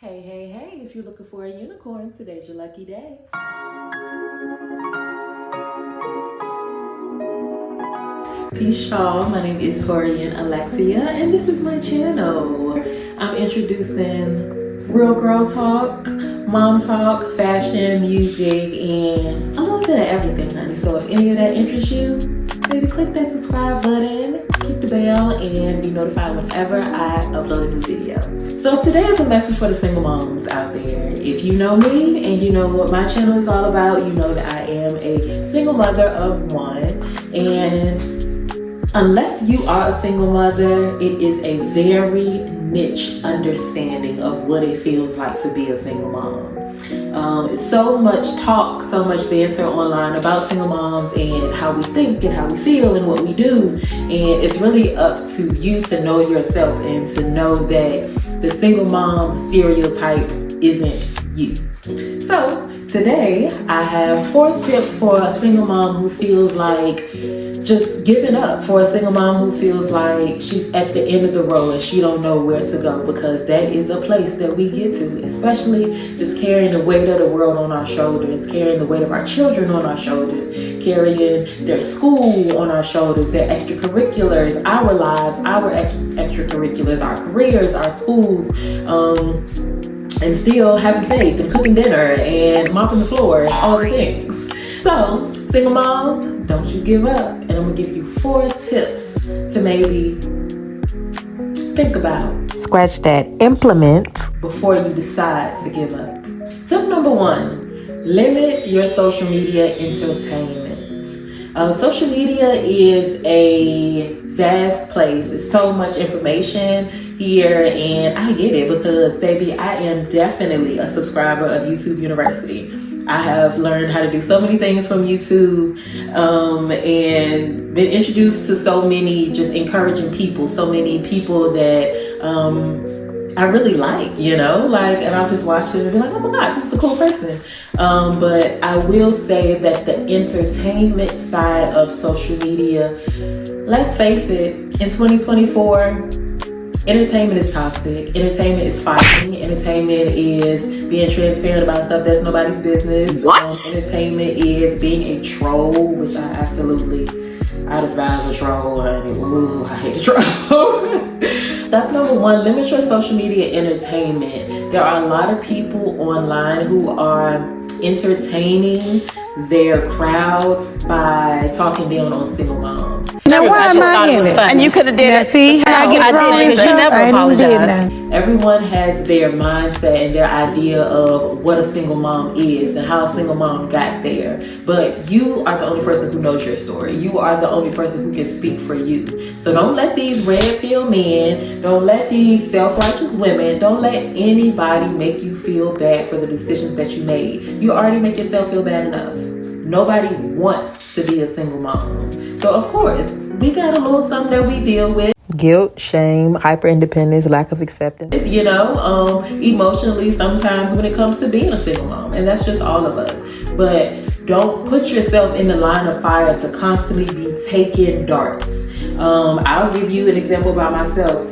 Hey, hey, hey, if you're looking for a unicorn, today's your lucky day. Peace, y'all. My name is Torian Alexia, and this is my channel. I'm introducing real girl talk, mom talk, fashion, music, and a little bit of everything, honey. So if any of that interests you, baby, click that subscribe button, click the bell, and be notified whenever I upload a new video. So today is a message for the single moms out there. If you know me and you know what my channel is all about, you know that I am a single mother of one. And unless you are a single mother, it is a very niche understanding of what it feels like to be a single mom. So much talk, so much banter online about single moms and how we think and how we feel and what we do. And it's really up to you to know yourself and to know that the single mom stereotype isn't you. So today I have 4 tips for a single mom who feels like just giving up, for a single mom who feels like she's at the end of the road and she don't know where to go, because that is a place that we get to, especially just carrying the weight of the world on our shoulders, carrying the weight of our children on our shoulders, carrying their school on our shoulders, their extracurriculars, our lives, our extracurriculars, our careers, our schools, and still having faith and cooking dinner and mopping the floor and all the things. So, single mom, don't you give up. And I'm gonna give you 4 tips to maybe think about. Scratch that, implement. Before you decide to give up. Tip number 1, limit your social media entertainment. Social media is a vast place. It's so much information here, and I get it because, baby, I am definitely a subscriber of YouTube University. I have learned how to do so many things from YouTube, and been introduced to so many just encouraging people, so many people that I really like, you know, like, and I'll just watch them and be like, oh my God, this is a cool person. But I will say that the entertainment side of social media, let's face it, in 2024, entertainment is toxic. Entertainment is fighting. Entertainment is being transparent about stuff that's nobody's business. What? Entertainment is being a troll, which I despise a troll. I hate a troll. Step number 1, limit your social media entertainment. There are a lot of people online who are entertaining their crowds by talking down on single moms. Now why am I in it? And you could have did it. See how I get wrong because you never apologize. Everyone has their mindset and their idea of what a single mom is and how a single mom got there. But you are the only person who knows your story. You are the only person who can speak for you. So don't let these red pill men, don't let these self-righteous women, don't let anybody make you feel bad for the decisions that you made. You already make yourself feel bad enough. Nobody wants to be a single mom. So of course, we got a little something that we deal with. Guilt, shame, hyper-independence, lack of acceptance. You know, emotionally sometimes when it comes to being a single mom. And that's just all of us. But don't put yourself in the line of fire to constantly be taking darts. I'll give you an example about myself.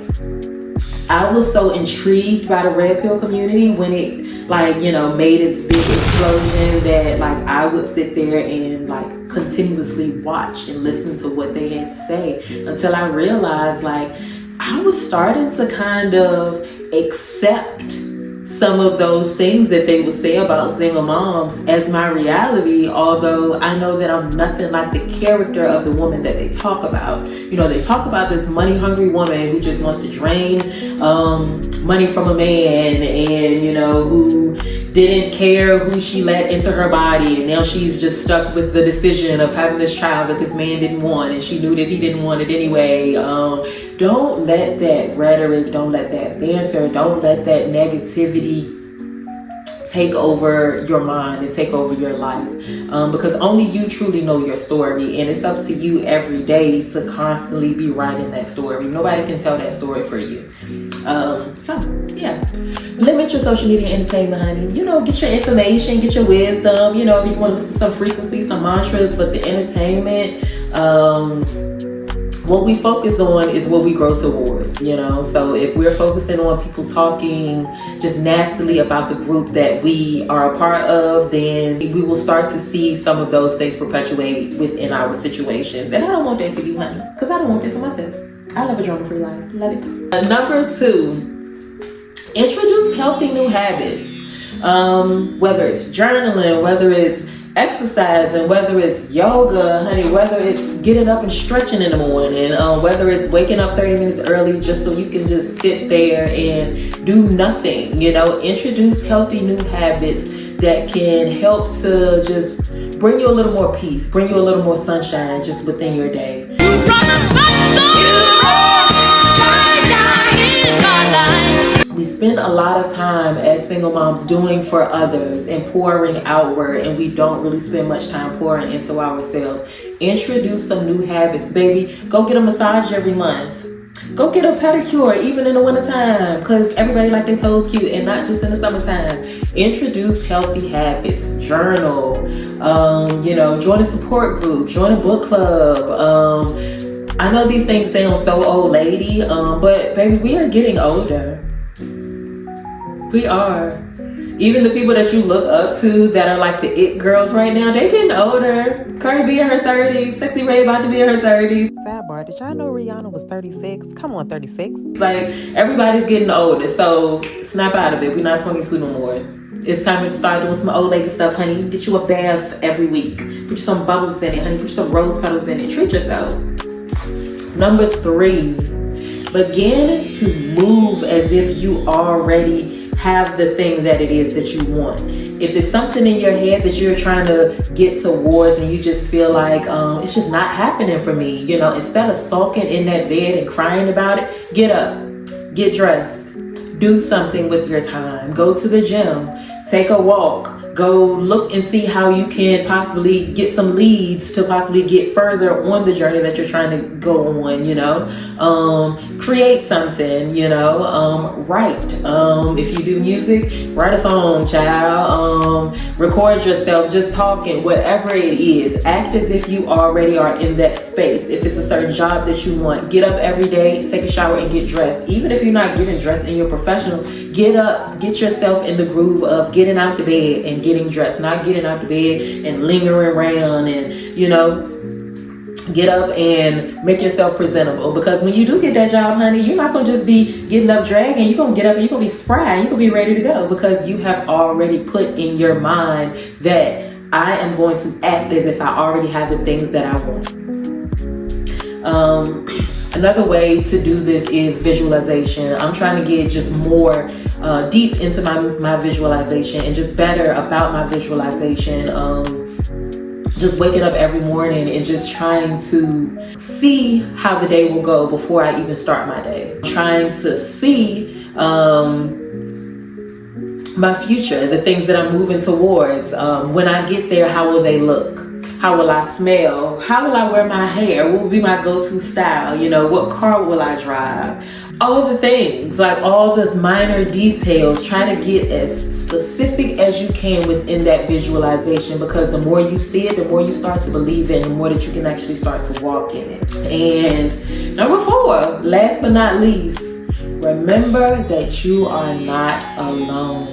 I was so intrigued by the red pill community when it, like, you know, made its big explosion that, like, I would sit there and, like, continuously watch and listen to what they had to say until I realized, like, I was starting to kind of accept some of those things that they would say about single moms as my reality, although I know that I'm nothing like the character of the woman that they talk about. You know, they talk about this money-hungry woman who just wants to drain money from a man, and, you know, who didn't care who she let into her body, and now she's just stuck with the decision of having this child that this man didn't want, and she knew that he didn't want it anyway. Don't let that rhetoric, don't let that banter, don't let that negativity take over your mind and take over your life, because only you truly know your story, and it's up to you every day to constantly be writing that story. Nobody can tell that story for you. So yeah, limit your social media entertainment, honey. You know, get your information, get your wisdom. You know, you want to listen to some frequencies, some mantras, but the entertainment, what we focus on is what we grow towards. habits, you know. So if we're focusing on people talking just nastily about the group that we are a part of, then we will start to see some of those things perpetuate within our situations. And I don't want that for you, honey, because I don't want that for myself. I love a drama-free life. Love it. Number 2, introduce healthy new habits. Whether it's journaling, whether it's exercising, whether it's yoga, honey, whether it's getting up and stretching in the morning, whether it's waking up 30 minutes early just so you can just sit there and do nothing, you know. Introduce healthy new habits that can help to just bring you a little more peace, bring you a little more sunshine just within your day. We spend a lot of time as single moms doing for others and pouring outward, and we don't really spend much time pouring into ourselves. Introduce some new habits, baby. Go get a massage every month. Go get a pedicure even in the wintertime, because everybody like their toes cute, and not just in the summertime. Introduce healthy habits. Journal. You know, join a support group. Join a book club. I know these things sound so old lady, but baby, we are getting older. We are. Even the people that you look up to that are like the it girls right now, they getting older. Cardi B in her 30s, Sexy Ray about to be in her 30s. Sidebar, did y'all know Rihanna was 36? Come on, 36. Like, everybody's getting older, so snap out of it. We're not 22 no more. It's time to start doing some old lady stuff, honey. Get you a bath every week. Put you some bubbles in it, honey. Put you some rose petals in it. Treat yourself. Number 3, begin to move as if you already have the thing that it is that you want. If it's something in your head that you're trying to get towards and you just feel like it's just not happening for me, you know, instead of sulking in that bed and crying about it, get up, get dressed, do something with your time. Go to the gym, take a walk, go look and see how you can possibly get some leads to possibly get further on the journey that you're trying to go on, you know. Create something, you know. Write. If you do music, write a song, child. Record yourself just talking, whatever it is. Act as if you already are in that space. If it's a certain job that you want, get up every day, take a shower and get dressed. Even if you're not getting dressed and you're professional, get up, get yourself in the groove of getting out the bed and getting dressed, not getting out the bed and lingering around, and, you know, get up and make yourself presentable. Because when you do get that job, honey, you're not gonna just be getting up dragging. You're gonna get up and you're gonna be spry. You're gonna be ready to go, because you have already put in your mind that I am going to act as if I already have the things that I want. Another way to do this is visualization. I'm trying to get just more deep into my visualization and just better about my visualization. Just waking up every morning and just trying to see how the day will go before I even start my day. Trying to see my future, the things that I'm moving towards. When I get there, how will they look? How will I smell? How will I wear my hair? What will be my go-to style? You know, what car will I drive? All the things, like all the minor details, trying to get as specific as you can within that visualization, because the more you see it, the more you start to believe it, and the more that you can actually start to walk in it. And number 4, last but not least, remember that you are not alone.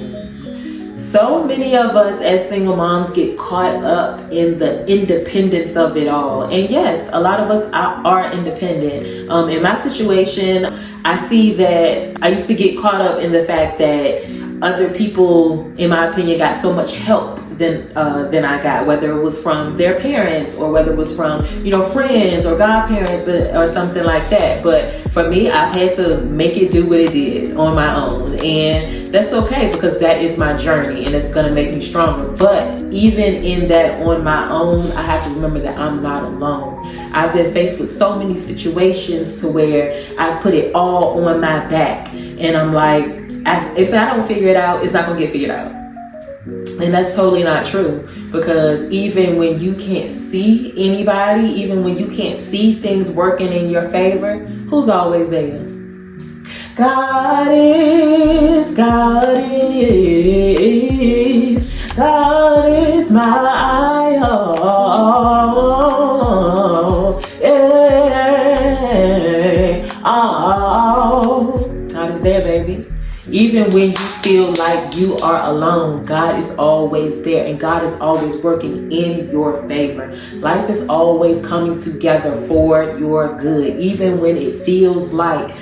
So many of us as single moms get caught up in the independence of it all. And yes, a lot of us are independent. In my situation, I see that I used to get caught up in the fact that other people, in my opinion, got so much help than I got, whether it was from their parents or whether it was from, you know, friends or godparents or something like that. But for me, I've had to make it do what it did on my own, and that's okay, because that is my journey and it's gonna make me stronger. But even in that on my own, I have to remember that I'm not alone. I've been faced with so many situations to where I've put it all on my back, and I'm like, if I don't figure it out, it's not gonna get figured out. And that's totally not true, because even when you can't see anybody, even when you can't see things working in your favor, who's always there? God is my all. Yeah. Oh. Even when you feel like you are alone, God is always there, and God is always working in your favor. Life is always coming together for your good, even when it feels like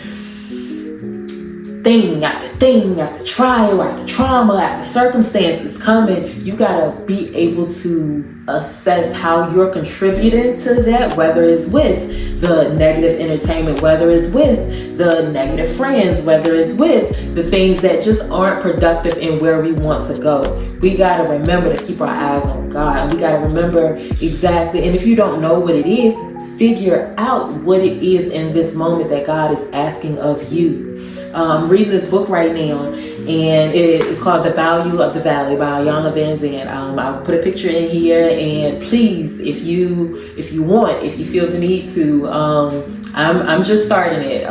thing after thing after trial after trauma after circumstances coming. You gotta be able to assess how you're contributing to that, whether it's with the negative entertainment, whether it's with the negative friends, whether it's with the things that just aren't productive in where we want to go. We gotta remember to keep our eyes on God. We gotta remember exactly, and if you don't know what it is, figure out what it is in this moment that God is asking of you. I'm reading this book right now, and it's called The Value of the Valley by Iyanla Vanzant. I'll put a picture in here, and please, if you feel the need to, I'm just starting it,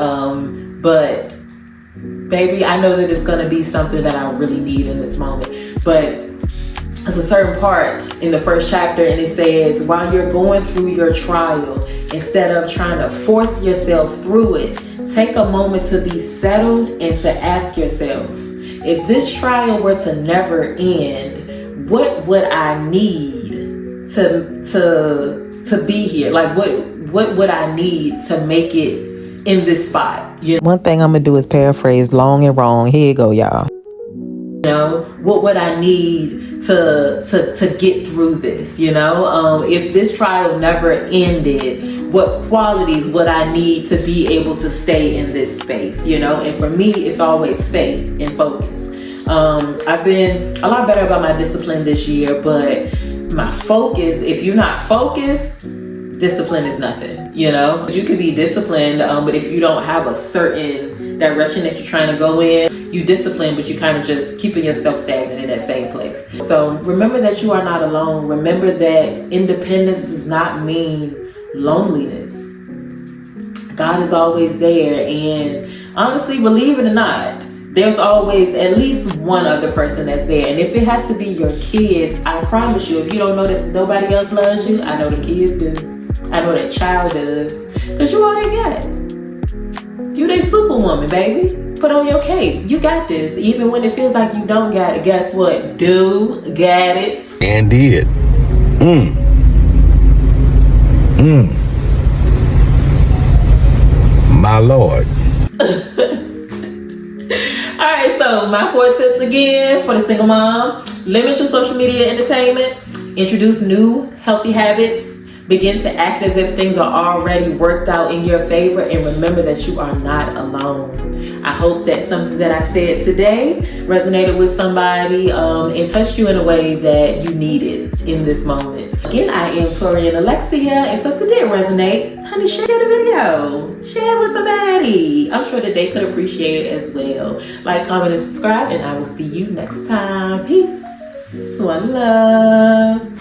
but baby, I know that it's gonna be something that I really need in this moment. But there's a certain part in the first chapter, and it says, while you're going through your trial, instead of trying to force yourself through it, take a moment to be settled and to ask yourself, if this trial were to never end, what would I need to be here? Like what would I need to make it in this spot? You One thing I'm gonna do is paraphrase long and wrong. Here you go, y'all. know, what would I need to get through this? You know, if this trial never ended, what qualities would I need to be able to stay in this space? You know, and for me, it's always faith and focus. I've been a lot better about my discipline this year, but my focus, if you're not focused, discipline is nothing. You know, you can be disciplined, but if you don't have a certain direction that you're trying to go in, you discipline, but you kind of just keeping yourself stagnant in that same place. So remember that you are not alone. Remember that independence does not mean loneliness. God is always there, and honestly, believe it or not, there's always at least one other person that's there. And if it has to be your kids, I promise you, if you don't know that nobody else loves you, I know the kids do. I know that child does, because you all they got. You they superwoman, baby. Put on your cape. You got this. Even when it feels like you don't got it, guess what? Do got it. And did. My Lord. All right, so my 4 tips again for the single mom: limit your social media entertainment, introduce new healthy habits, begin to act as if things are already worked out in your favor, and remember that you are not alone. I hope that something that I said today resonated with somebody and touched you in a way that you needed in this moment. Again, I am Tori and Alexia. If something did resonate, honey, share the video. Share it with somebody. I'm sure that they could appreciate it as well. Like, comment, and subscribe, and I will see you next time. Peace. One love.